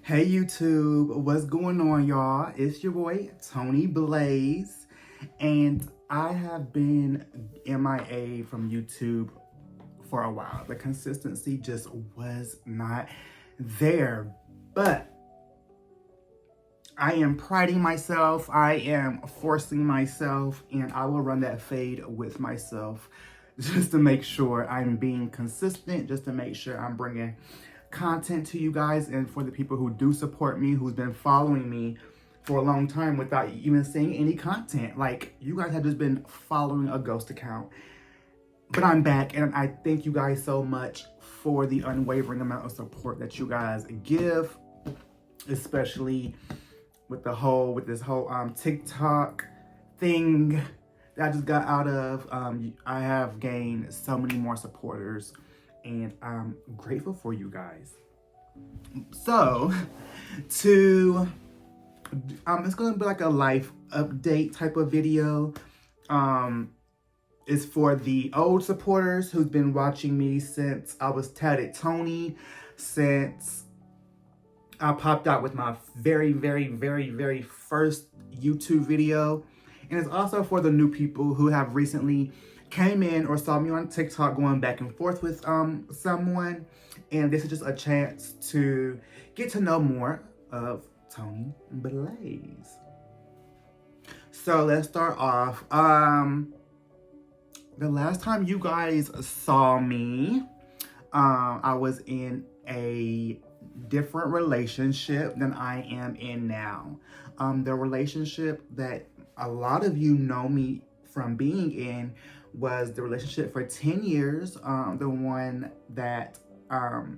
Hey YouTube, what's going on, y'all? It's your boy Tony Blaze, and I have been MIA from YouTube for a while. The consistency just was not there, but I am priding myself, I am forcing myself, and I will run that fade with myself just to make sure I'm being consistent, just to make sure I'm bringing content to you guys, and for the people who do support me, who's been following me for a long time without even seeing any content. Like, you guys have just been following a ghost account. But I'm back, and I thank you guys so much for the unwavering amount of support that you guys give, especially with this whole TikTok thing that I just got out of. I have gained so many more supporters, and I'm grateful for you guys. So, it's gonna be like a life update type of video. It's for the old supporters who've been watching me since I was Tatted Tony, since I popped out with my very, very, very, very first YouTube video. And it's also for the new people who have recently came in or saw me on TikTok going back and forth with someone. And this is just a chance to get to know more of Tony Blaze. So let's start off. The last time you guys saw me, I was in a different relationship than I am in now. The relationship that a lot of you know me from being in was the relationship for 10 years, the one that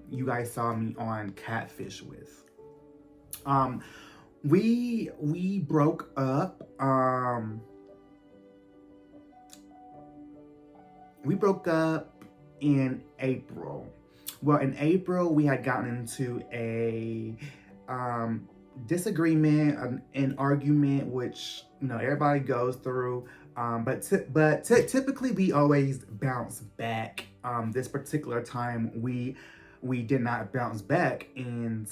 you guys saw me on Catfish with. We broke up. We broke up in April. Well, in April, we had gotten into a disagreement, an argument, which, you know, everybody goes through. But typically we always bounce back. This particular time we did not bounce back, and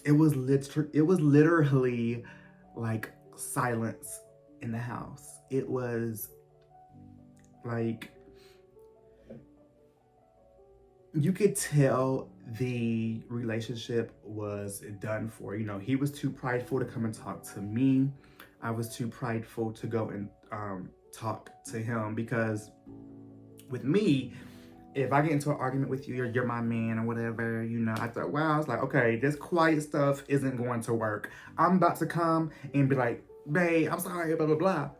it was literally like silence in the house. It was like, you could tell the relationship was done for. You know, he was too prideful to come and talk to me. I was too prideful to go and talk to him, because with me, if I get into an argument with you, you're my man or whatever, you know, I thought, wow, I was like, okay, this quiet stuff isn't going to work. I'm about to come and be like, babe, I'm sorry, blah, blah, blah.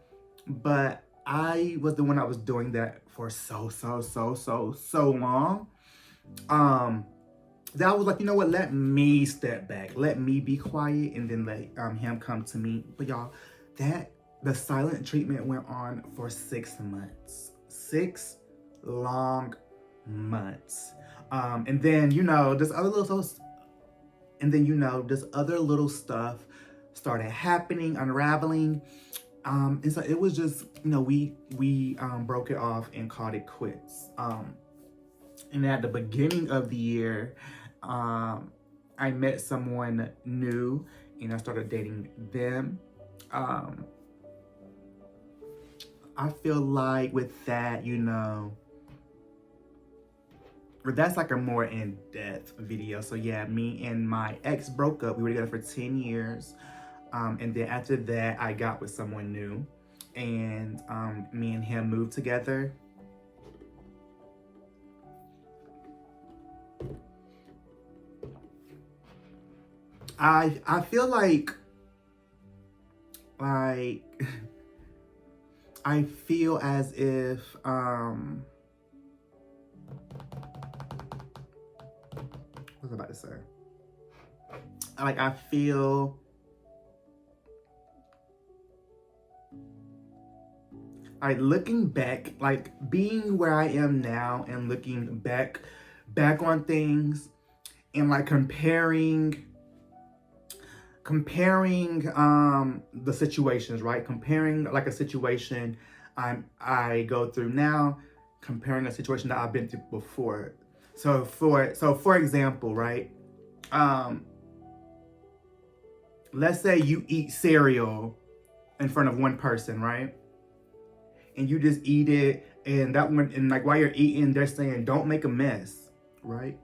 But I was the one that was doing that for so long. That I was like, you know what, let me step back, let me be quiet, and then let him come to me. But y'all, the silent treatment went on for 6 months. 6 long months. And then, you know, this other little stuff started happening, unraveling. And so it was just, you know, we broke it off and called it quits. And at the beginning of the year, I met someone new and I started dating them. I feel like with that, you know, that's like a more in-depth video. So yeah, me and my ex broke up. We were together for 10 years. And then after that, I got with someone new, and me and him moved together. I feel like I feel as if what was I about to say? Like, I feel like, looking back, like being where I am now and looking back on things, and like comparing the situations, right? Comparing like a situation I go through now, comparing a situation that I've been through before. So for example, right? let's say you eat cereal in front of one person, right? And you just eat it, and that one, and like while you're eating, they're saying, don't make a mess, right?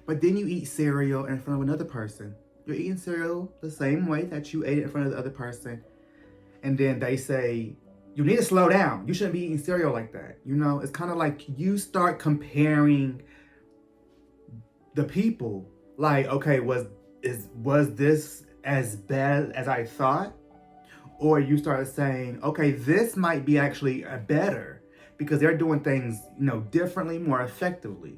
But then you eat cereal in front of another person. You're eating cereal the same way that you ate it in front of the other person. And then they say, you need to slow down. You shouldn't be eating cereal like that. You know, it's kind of like you start comparing the people. Like, okay, was this as bad as I thought? Or you start saying, okay, this might be actually better because they're doing things, you know, differently, more effectively.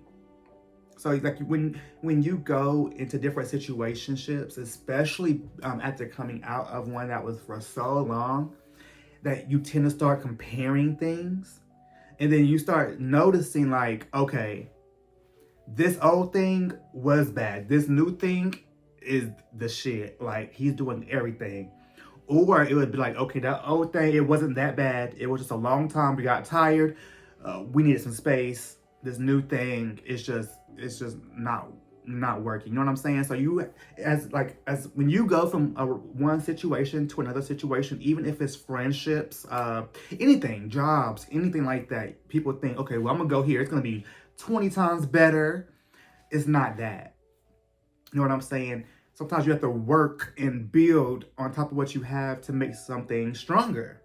So like when you go into different situationships, especially after coming out of one that was for so long, that you tend to start comparing things. And then you start noticing like, okay, this old thing was bad. This new thing is the shit. Like, he's doing everything. Or it would be like, okay, that old thing, it wasn't that bad. It was just a long time. We got tired. We needed some space. This new thing is just not working. You know what I'm saying? So you, as when you go from one situation to another situation, even if it's friendships, anything, jobs, anything like that, people think, okay, well, I'm gonna go here. It's gonna be 20 times better. It's not that. You know what I'm saying? Sometimes you have to work and build on top of what you have to make something stronger.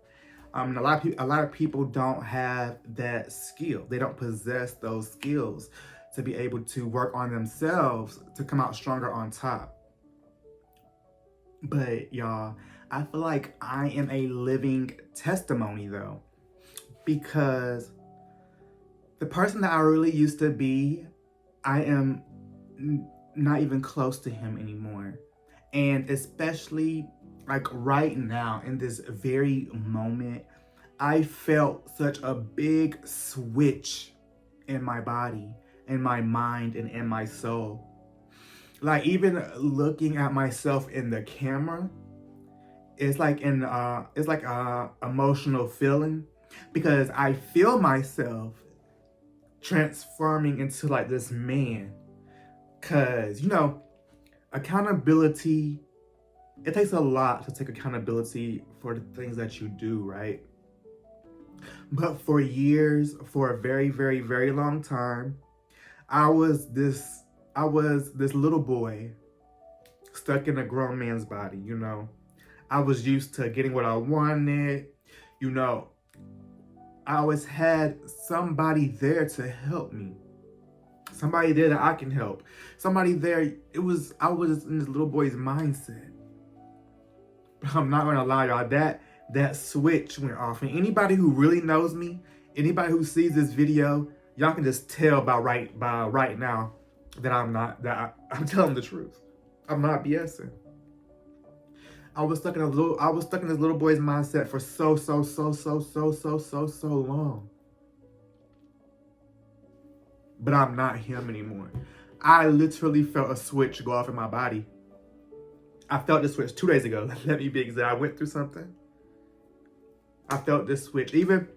A lot of people don't have that skill. They don't possess those skills to be able to work on themselves to come out stronger on top. But y'all, I feel like I am a living testimony though, because the person that I really used to be, I am not even close to him anymore. And especially like right now in this very moment, I felt such a big switch in my body, in my mind, and in my soul. Like even looking at myself in the camera, it's like a emotional feeling, because I feel myself transforming into like this man. Cause you know, accountability, it takes a lot to take accountability for the things that you do, right? But for years, for a very, very, very long time, I was this little boy stuck in a grown man's body, you know. I was used to getting what I wanted, you know. I always had somebody there to help me. Somebody there that I can help. Somebody there, I was in this little boy's mindset. But I'm not gonna lie, y'all, that switch went off. And anybody who really knows me, anybody who sees this video, y'all can just tell by right now that I'm telling the truth. I'm not BSing. I was stuck in this little boy's mindset for so long. But I'm not him anymore. I literally felt a switch go off in my body. I felt this switch 2 days ago. Let me be exact. I went through something. I felt this switch. Even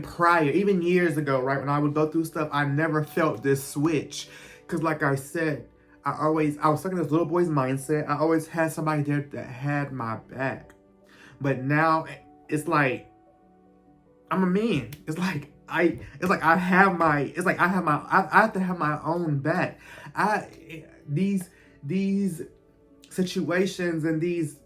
prior, even years ago, right? When I would go through stuff, I never felt this switch. Because like I said, I was stuck in this little boy's mindset. I always had somebody there that had my back. But now it's like, I'm a man. It's like I have to have my own back. These situations and these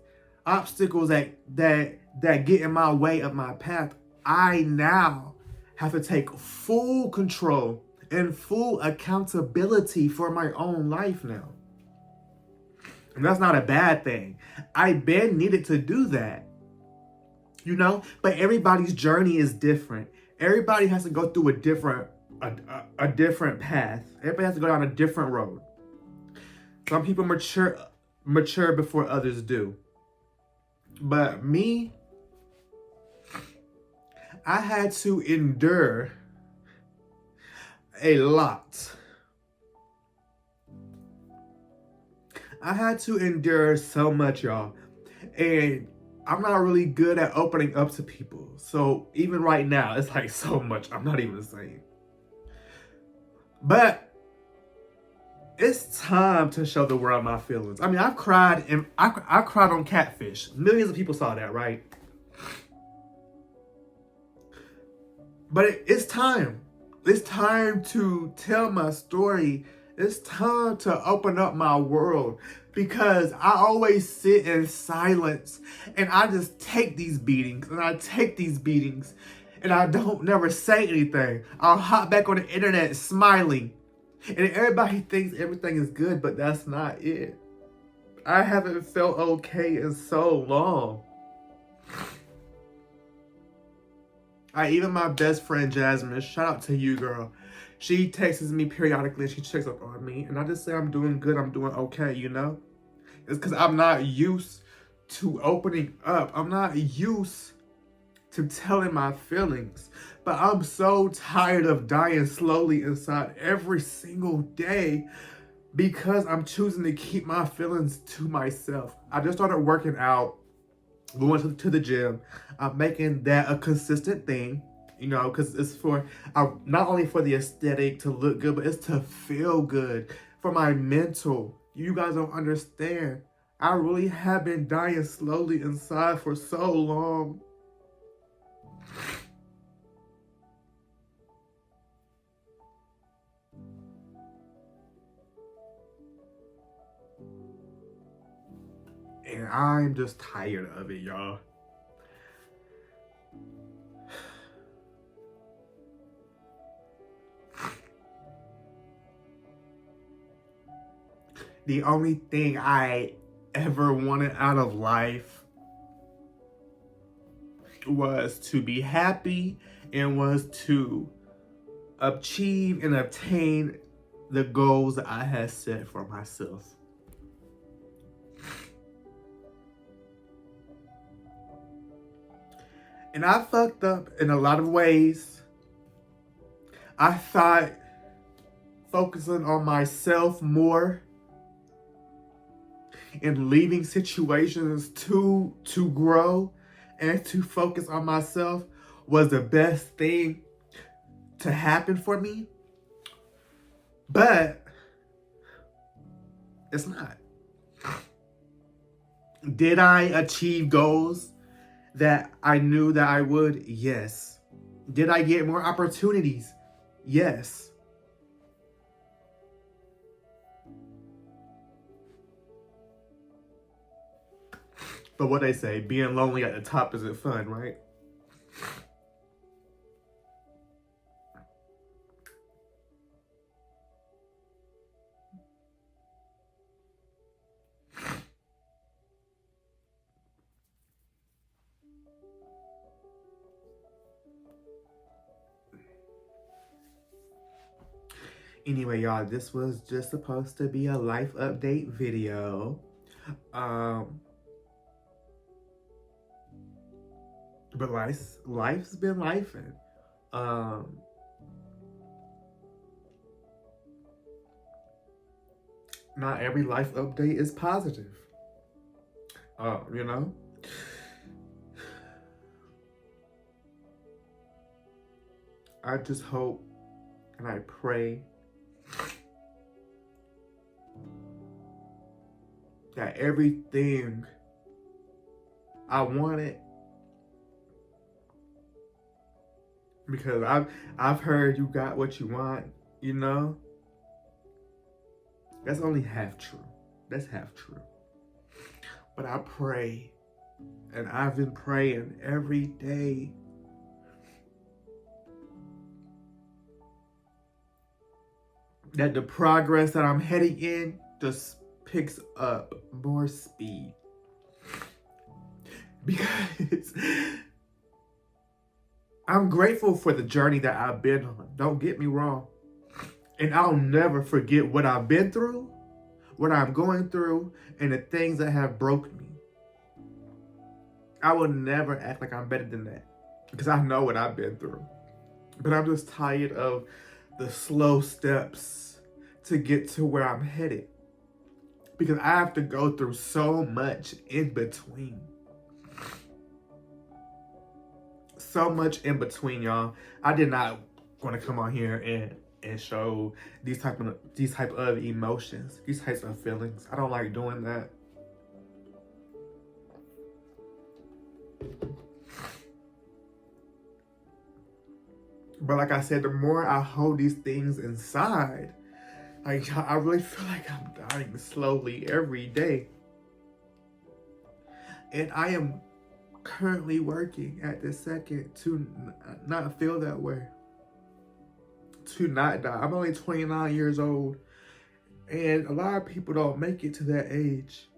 obstacles that get in my way of my path, I now have to take full control and full accountability for my own life now. And that's not a bad thing. I been needed to do that. You know, but everybody's journey is different. Everybody has to go through a different path. Everybody has to go down a different road. Some people mature before others do. But me, I had to endure a lot. I had to endure so much, y'all. And I'm not really good at opening up to people. So even right now, it's like so much. I'm not even saying. But It's time to show the world my feelings. I mean, I've cried and I cried on Catfish. Millions of people saw that, right? But it's time. It's time to tell my story. It's time to open up my world, because I always sit in silence and I just take these beatings and I take these beatings and I don't never say anything. I'll hop back on the internet smiling and everybody thinks everything is good, but that's not it. I haven't felt okay in so long. Even my best friend Jasmine, shout out to you, girl. She texts me periodically and she checks up on me. And I just say I'm doing good, I'm doing okay, you know? It's because I'm not used to opening up. I'm not used to telling my feelings. But I'm so tired of dying slowly inside every single day because I'm choosing to keep my feelings to myself. I just started working out, going to the gym. I'm making that a consistent thing, you know, because it's for not only for the aesthetic to look good, but it's to feel good for my mental. You guys don't understand. I really have been dying slowly inside for so long. And I'm just tired of it, y'all. The only thing I ever wanted out of life was to be happy and was to achieve and obtain the goals that I had set for myself. And I fucked up in a lot of ways. I thought focusing on myself more and leaving situations to grow and to focus on myself was the best thing to happen for me. But it's not. Did I achieve goals that I knew that I would? Yes. Did I get more opportunities? Yes. But what they say, being lonely at the top isn't fun, right? Anyway, y'all, this was just supposed to be a life update video. But life's been lifing. Not every life update is positive. You know? I just hope and I pray that everything I wanted, because I've heard you got what you want, you know? That's only half true. That's half true. But I pray, and I've been praying every day that the progress that I'm heading in just picks up more speed. Because I'm grateful for the journey that I've been on. Don't get me wrong. And I'll never forget what I've been through, what I'm going through, and the things that have broken me. I will never act like I'm better than that, because I know what I've been through. But I'm just tired of the slow steps to get to where I'm headed, because I have to go through so much in between. So much in between, y'all. I did not want to come on here and and show these type of emotions, these types of feelings. I don't like doing that. But like I said, the more I hold these things inside, like I really feel like I'm dying slowly every day. And I am currently working at this second to not feel that way, to not die. I'm only 29 years old, and a lot of people don't make it to that age.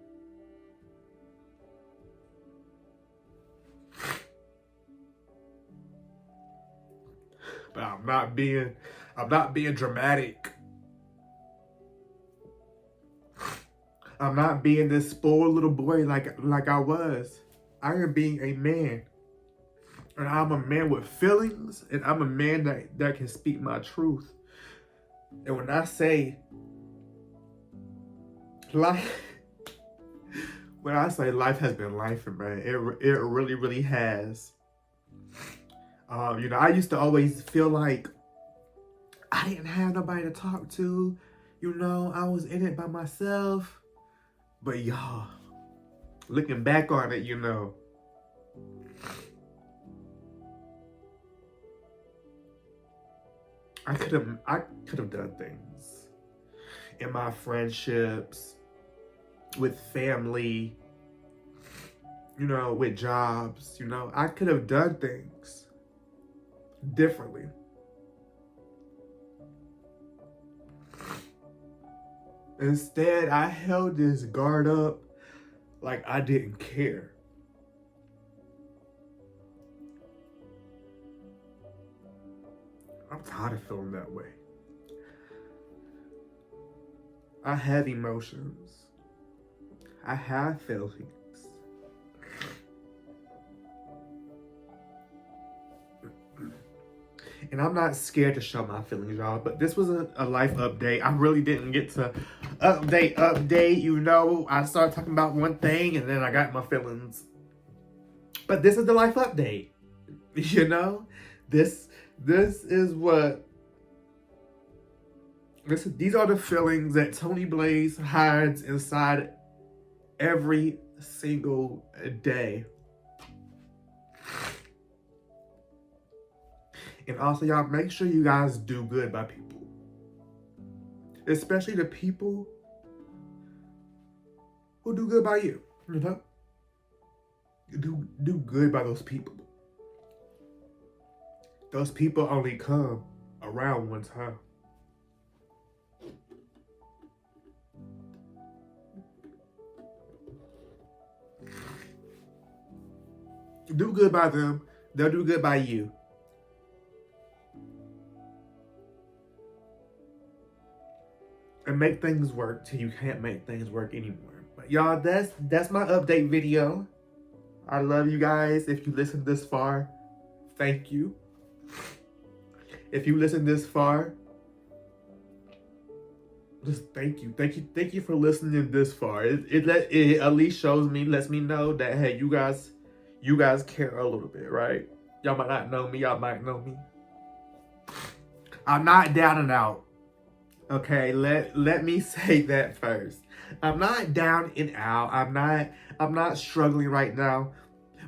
But I'm not being dramatic. I'm not being this spoiled little boy like I was. I am being a man. And I'm a man with feelings, and I'm a man that can speak my truth. And when I say life, life has been life, man, it really, really has. I used to always feel like I didn't have nobody to talk to. I was in it by myself. But y'all, looking back on it, I could have done things in my friendships, with family, with jobs. I could have done things differently. Instead, I held this guard up like I didn't care. I'm tired of feeling that way. I have emotions. I have feelings. And I'm not scared to show my feelings, y'all. But this was a life update. I really didn't get to update. I started talking about one thing and then I got my feelings. But this is the life update. This is what these are the feelings that Tony Blaze hides inside every single day. And also, y'all, make sure you guys do good by people. Especially the people who do good by you. Do good by those people. Those people only come around one time. Do good by them. They'll do good by you. And make things work till you can't make things work anymore. But y'all, that's my update video. I love you guys. If you listened this far, thank you. If you listened this far, just thank you. Thank you for listening this far. It at least lets me know that, hey, you guys care a little bit, right? Y'all might not know me, y'all might know me. I'm not down and out. Okay, let me say that first. I'm not down and out. I'm not struggling right now.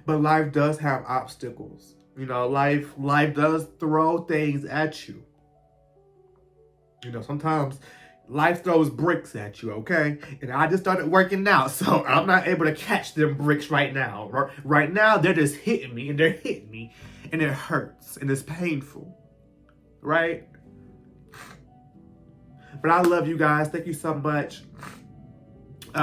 But life does have obstacles. Life does throw things at you. Sometimes life throws bricks at you, okay? And I just started working out, so I'm not able to catch them bricks right now. Right now, they're just hitting me, and it hurts, and it's painful, right? But I love you guys. Thank you so much.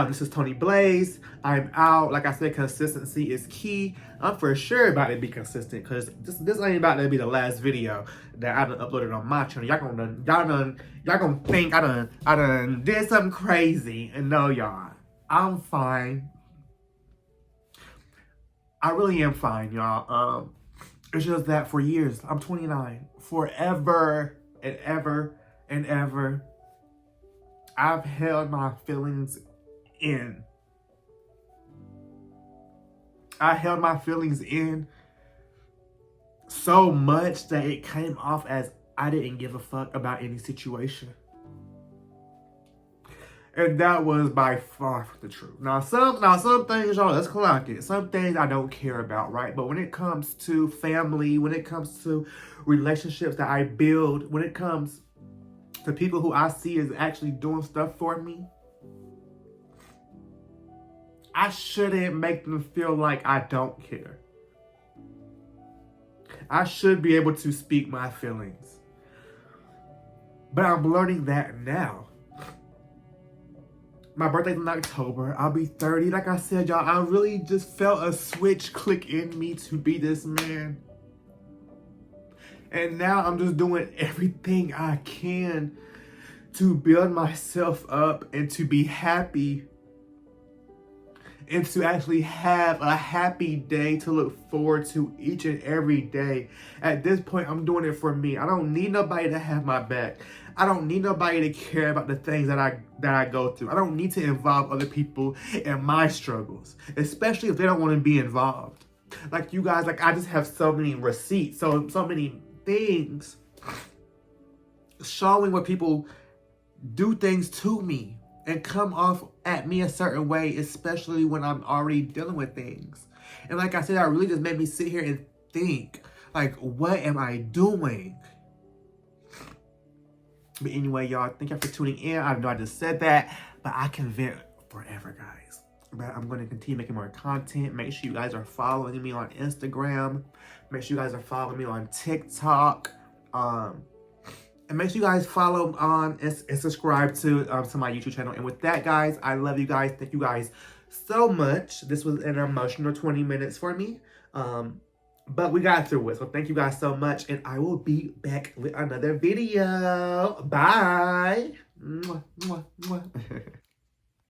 This is Tony Blaze. I'm out. Like I said, consistency is key. I'm for sure about to be consistent because this ain't about to be the last video that I done uploaded on my channel. Y'all gonna think I done did something crazy. And no, y'all, I'm fine. I really am fine, y'all. It's just that for years, I'm 29, forever and ever and ever, I've held my feelings in. I held my feelings in so much that it came off as I didn't give a fuck about any situation. And that was by far from the truth. Now some things, y'all, let's clock it. Some things I don't care about, right? But when it comes to family, when it comes to relationships that I build, when it comes to people who I see is actually doing stuff for me, I shouldn't make them feel like I don't care. I should be able to speak my feelings. But I'm learning that now. My birthday's in October. I'll be 30. Like I said, y'all, I really just felt a switch click in me to be this man. And now I'm just doing everything I can to build myself up and to be happy. And to actually have a happy day to look forward to each and every day. At this point, I'm doing it for me. I don't need nobody to have my back. I don't need nobody to care about the things that I go through. I don't need to involve other people in my struggles, especially if they don't want to be involved. Like you guys, like I just have so many receipts, so many things showing where people do things to me and come off at me a certain way, especially when I'm already dealing with things. And like I said, that really just made me sit here and think, like, what am I doing? But anyway, y'all, thank y'all for tuning in. I know I just said that, but I can vent forever, guys. But I'm going to continue making more content. Make sure you guys are following me on Instagram. Make sure you guys are following me on TikTok. And make sure you guys follow on and subscribe to my YouTube channel. And with that, guys, I love you guys. Thank you guys so much. This was an emotional 20 minutes for me. But we got through it. So thank you guys so much. And I will be back with another video. Bye. Mwah, mwah, mwah.